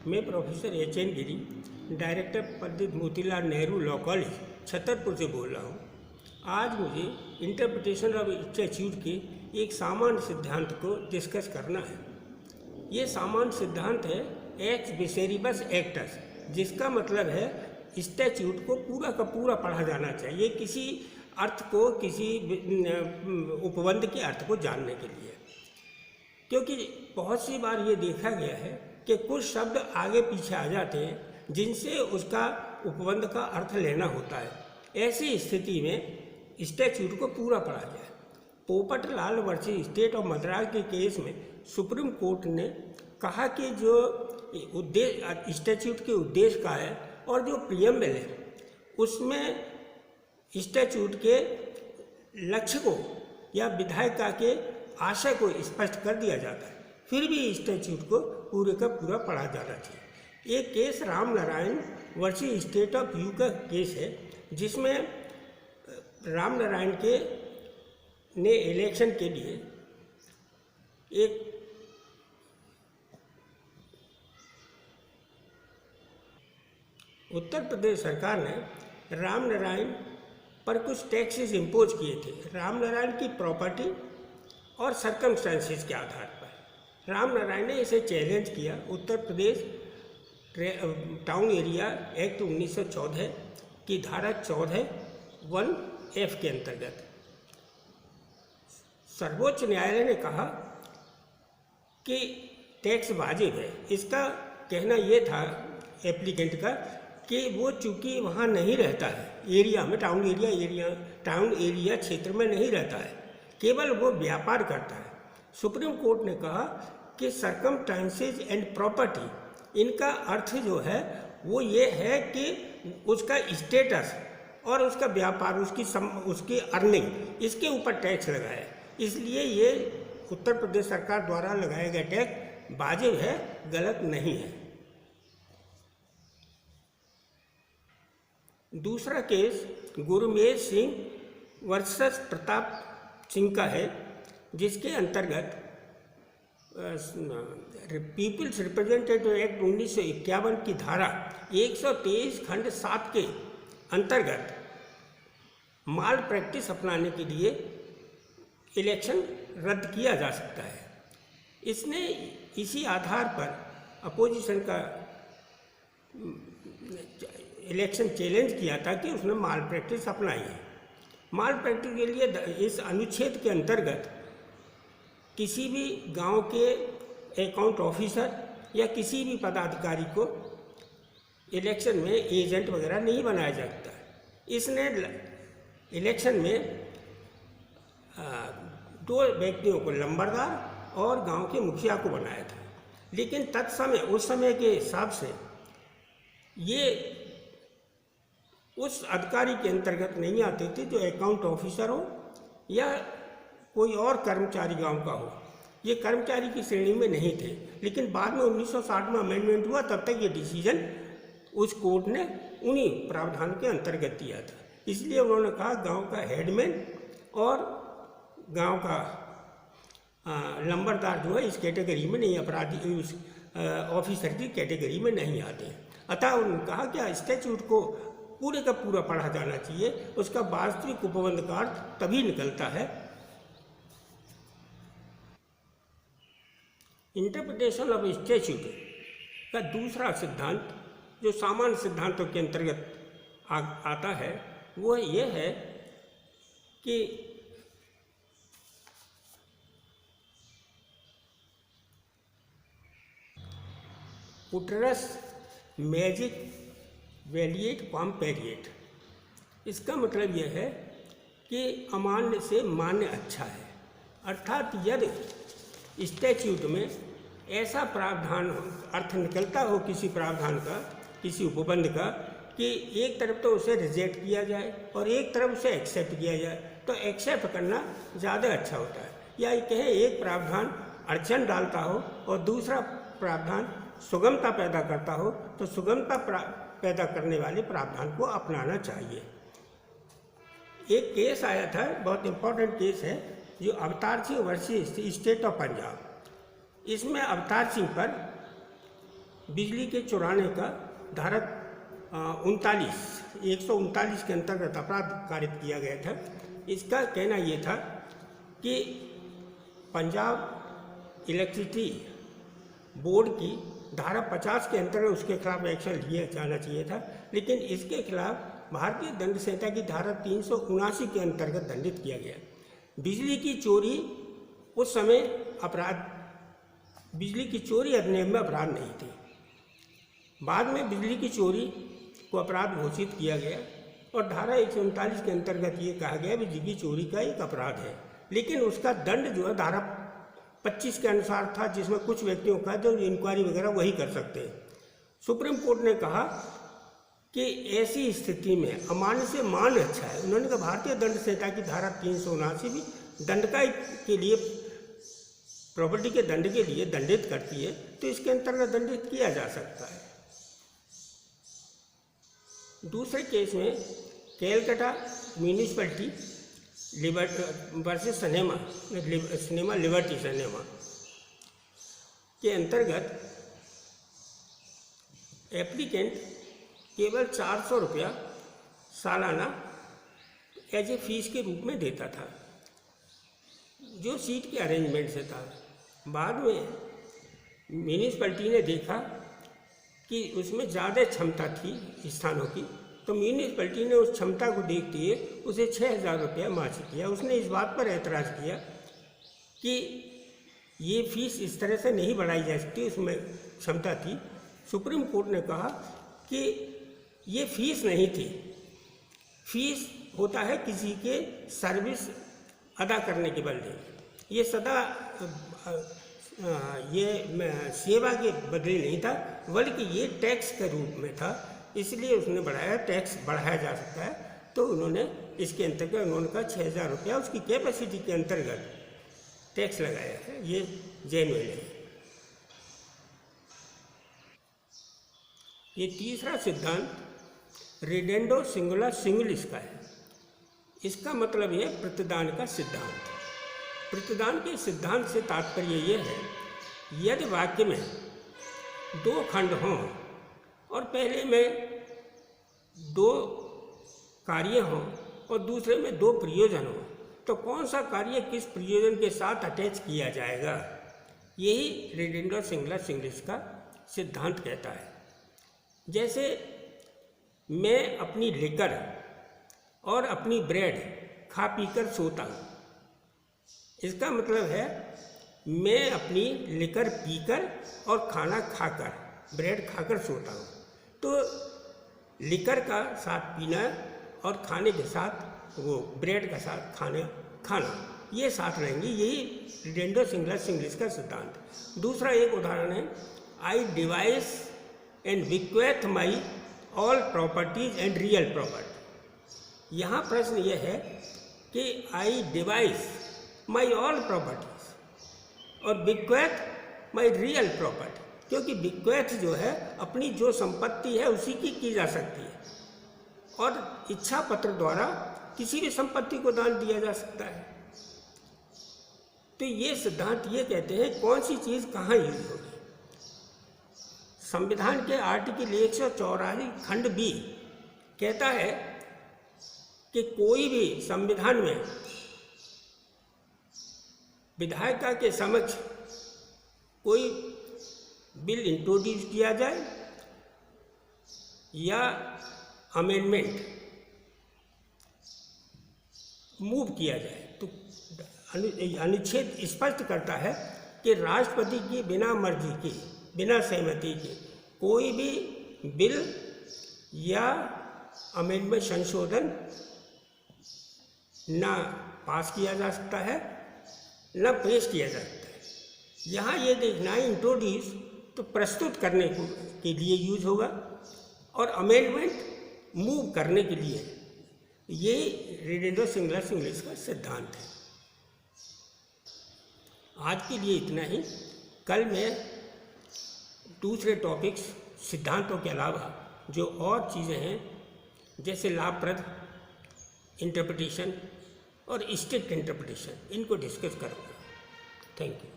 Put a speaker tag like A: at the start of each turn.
A: मैं professor H.N.. गिरी, director पंडित Motilal Nehru law college Chhatarpur से बोल रहा हूँ। आज मुझे इंटरप्रिटेशन ऑफ स्टैट्यूट के एक सामान्य सिद्धांत को डिस्कस करना है। ये सामान्य सिद्धांत है एक्स विसेरिबस एक्टस, जिसका मतलब है स्टैट्यूट को पूरा का पूरा पढ़ा जाना चाहिए किसी अर्थ को, किसी उपबंध के अर्थ को जानने के लिए। क्योंकि बहुत सी बार ये देखा गया है कि कुछ शब्द आगे पीछे आ जाते हैं जिनसे उसका उपबंध का अर्थ लेना होता है। ऐसी स्थिति में स्टैट्यूट को पूरा पढ़ा जाए। Popatlal versus state of Madras के केस में सुप्रीम कोर्ट ने कहा कि जो उद्देश्य स्टैट्यूट के उद्देश्य का है और जो प्रियम्बल है उसमें स्टैट्यूट के लक्ष्य को या विधायिका के आशय को स्पष्ट कर दिया जाता है, फिर भी स्टैट्यूट को पूरे का पूरा पढ़ा जाना चाहिए। एक case Ram Narayan versus state of you का केस है, जिसमें राम नारायण के ने इलेक्शन के लिए एक उत्तर प्रदेश सरकार ने राम नारायण पर कुछ टैक्सेस इम्पोज किए थे, राम नारायण की प्रॉपर्टी और सर्कमस्टेंसेस के आधार पर। राम नारायण ने इसे चैलेंज किया Uttar Pradesh town area act 1914 की धारा 14(1)(f) के अंतर्गत। सर्वोच्च न्यायालय ने कहा कि टैक्स वाजिब है। इसका कहना यह था एप्लीकेंट का कि वो चूंकि वहाँ नहीं रहता है, एरिया में टाउन एरिया क्षेत्र में नहीं रहता है, केवल वो व्यापार करता है। सुप्रीम कोर्ट ने कहा कि सर्कमस्टेंसेस एंड प्रॉपर्टी, इनका अर्थ जो है वो ये है कि उसका स्टेटस और उसका व्यापार, उसकी अर्निंग, इसके ऊपर टैक्स लगाए। इसलिए ये उत्तर प्रदेश सरकार द्वारा लगाया गया टैक्स वाजिब है, गलत नहीं है। दूसरा केस गुरमेज सिंह वर्सेस प्रताप सिंह का है, जिसके अंतर्गत पीपल्स रिप्रेजेंटेटिव एक्ट 1951 की धारा 123 खंड 7 के अंतर्गत माल प्रैक्टिस अपनाने के लिए इलेक्शन रद्द किया जा सकता है। इसने इसी आधार पर अपोजिशन का इलेक्शन चैलेंज किया था कि उसने माल प्रैक्टिस अपनाई है। माल प्रैक्टिस के लिए इस अनुच्छेद के अंतर्गत किसी भी गांव के अकाउंट ऑफिसर या किसी भी पदाधिकारी को इलेक्शन में एजेंट वगैरह नहीं बनाया जाता है। इसने इलेक्शन में दो व्यक्तियों को, लंबरदार और गांव के मुखिया को बनाया था, लेकिन तत्समय उस समय के हिसाब से ये उस अधिकारी के अंतर्गत नहीं आते थे जो अकाउंट ऑफिसर हो या कोई और कर्मचारी गांव का हो। ये कर्मचारी की श्रेणी में नहीं थे, लेकिन बाद में 1960 में अमेंडमेंट हुआ, तब तक ये डिसीजन उस कोर्ट ने उन्हीं प्रावधान के अंतर्गत दिया था। इसलिए उन्होंने कहा गांव का हेडमैन और गांव का लंबरदार जो है इस कैटेगरी में नहीं, अपराधी उस ऑफिसर की कैटेगरी में नहीं आते हैं। अतः उन्होंने कहा कि स्टैट्यूट को पूरे का पूरा पढ़ा जाना चाहिए, उसका वास्तविक उपबंध का अर्थ तभी निकलता है। इंटरप्रिटेशन ऑफ स्टैट्यूट का दूसरा सिद्धांत जो सामान्य सिद्धांतों के अंतर्गत आता है वो ये है कि उटरस मैजिक वेलिएट क्वाम पेरिएट। इसका मतलब यह है कि अमान्य से मान्य अच्छा है। अर्थात यदि स्टैट्यूट में ऐसा प्रावधान अर्थ निकलता हो किसी प्रावधान का, किसी उपबंध का, कि एक तरफ तो उसे रिजेक्ट किया जाए और एक तरफ उसे एक्सेप्ट किया जाए, तो एक्सेप्ट करना ज़्यादा अच्छा होता है। या कहें एक प्रावधान अड़चन डालता हो और दूसरा प्रावधान सुगमता पैदा करता हो, तो सुगमता पैदा करने वाले प्रावधान को अपनाना चाहिए। एक केस आया था, बहुत इम्पोर्टेंट केस है, जो Avtar Singh versus state of Punjab. इसमें अवतार सिंह पर बिजली के चुराने का धारा 139 के अंतर्गत अपराध कारित किया गया था। इसका कहना ये था कि पंजाब इलेक्ट्रिसिटी बोर्ड की धारा 50 के अंतर्गत उसके खिलाफ एक्शन लिया जाना चाहिए था, लेकिन इसके खिलाफ भारतीय दंड संहिता की धारा 379 के अंतर्गत दंडित किया गया। बिजली की चोरी उस समय अपराध, बिजली की चोरी अधिनियम में अपराध नहीं थी। बाद में बिजली की चोरी को अपराध घोषित किया गया और धारा 139 के अंतर्गत ये कहा गया बिजली की चोरी का एक अपराध है, लेकिन उसका दंड जो है धारा 25 के अनुसार था, जिसमें कुछ व्यक्तियों का जो इंक्वायरी वगैरह वही कर सकते हैं। सुप्रीम कोर्ट ने कहा कि ऐसी स्थिति में अमान्य से मान अच्छा है। उन्होंने कहा भारतीय दंड संहिता की धारा 379 भी दंड का के लिए, प्रॉपर्टी के दंड के लिए दंडित करती है, तो इसके अंतर्गत दंडित किया जा सकता है। दूसरे केस में Calcutta municipality versus cinema liberty cinema के अंतर्गत एप्लीकेंट केवल 400 रुपया सालाना एज ए फीस के रूप में देता था, जो सीट के अरेंजमेंट से था। बाद में म्यूनिसिपैलिटी ने देखा कि उसमें ज़्यादा क्षमता थी स्थानों की, तो म्यूनिसिपैलिटी ने उस क्षमता को देखते हुए उसे 6,000 रुपया मासिक किया। उसने इस बात पर एतराज़ किया कि ये फीस इस तरह से नहीं बढ़ाई जा सकती, उसमें क्षमता थी। सुप्रीम कोर्ट ने कहा कि ये फीस नहीं थी, फीस होता है किसी के सर्विस अदा करने के बदले, ये सदा ये सेवा के बदले नहीं था, बल्कि ये टैक्स के रूप में था, इसलिए उसने बढ़ाया, टैक्स बढ़ाया जा सकता है। तो उन्होंने इसके अंतर्गत उन्होंने कहा 6,000 रुपया उसकी कैपेसिटी के अंतर्गत टैक्स लगाया है, ये जेन्युइन है। ये तीसरा सिद्धांत रिडेंडो सिंगुला सिंगुलिस का है। इसका मतलब है प्रतिदान का सिद्धांत। प्रतिदान के सिद्धांत से तात्पर्य ये है, यदि वाक्य में 2 खंड हों और पहले में 2 कार्य हों और दूसरे में 2 प्रयोजन हों, तो कौन सा कार्य किस प्रयोजन के साथ अटैच किया जाएगा, यही रिडेंडो सिंगुला सिंगुलिस का सिद्धांत कहता है। जैसे मैं अपनी लिकर और अपनी ब्रेड खा पीकर सोता हूँ, इसका मतलब है मैं अपनी लिकर पीकर और खाना खाकर, ब्रेड खाकर सोता हूँ। तो लिकर का साथ पीना और खाने के साथ वो ब्रेड का साथ खाना ये साथ रहेंगे, यही रिडेंडो सिंगुला सिंगुलिस का सिद्धांत। दूसरा एक उदाहरण है, I devise and bequeath my all properties and real property. यहाँ प्रश्न यह है कि I devise my all properties और बिक्वेथ माई रियल प्रॉपर्टी, क्योंकि बिक्वेथ जो है अपनी जो संपत्ति है उसी की जा सकती है और इच्छा पत्र द्वारा किसी भी संपत्ति को दान दिया जा सकता है। तो ये सिद्धांत ये कहते हैं कौन सी चीज़ कहाँ यूज होगी। संविधान के आर्टिकल 184 खंड बी कहता है कि कोई भी संविधान में विधायिका के समक्ष कोई बिल इंट्रोड्यूस किया जाए या अमेंडमेंट मूव किया जाए, तो अनुच्छेद स्पष्ट करता है कि राष्ट्रपति की बिना मर्जी के, बिना सहमति के कोई भी बिल या अमेंडमेंट संशोधन ना पास किया जा सकता है, न पेश किया जा सकता है। यहाँ ये देखना है इंट्रोड्यूस तो प्रस्तुत करने के लिए यूज होगा और अमेंडमेंट मूव करने के लिए। ये रिडेंडो सिंगुला सिंगुलिस का सिद्धांत है। आज के लिए इतना ही। कल मैं दूसरे टॉपिक्स सिद्धांतों के अलावा जो और चीज़ें हैं जैसे लाभप्रद इंटरप्रिटेशन और स्ट्रिक्ट इंटरप्रिटेशन, इनको डिस्कस करूँगा। Thank you.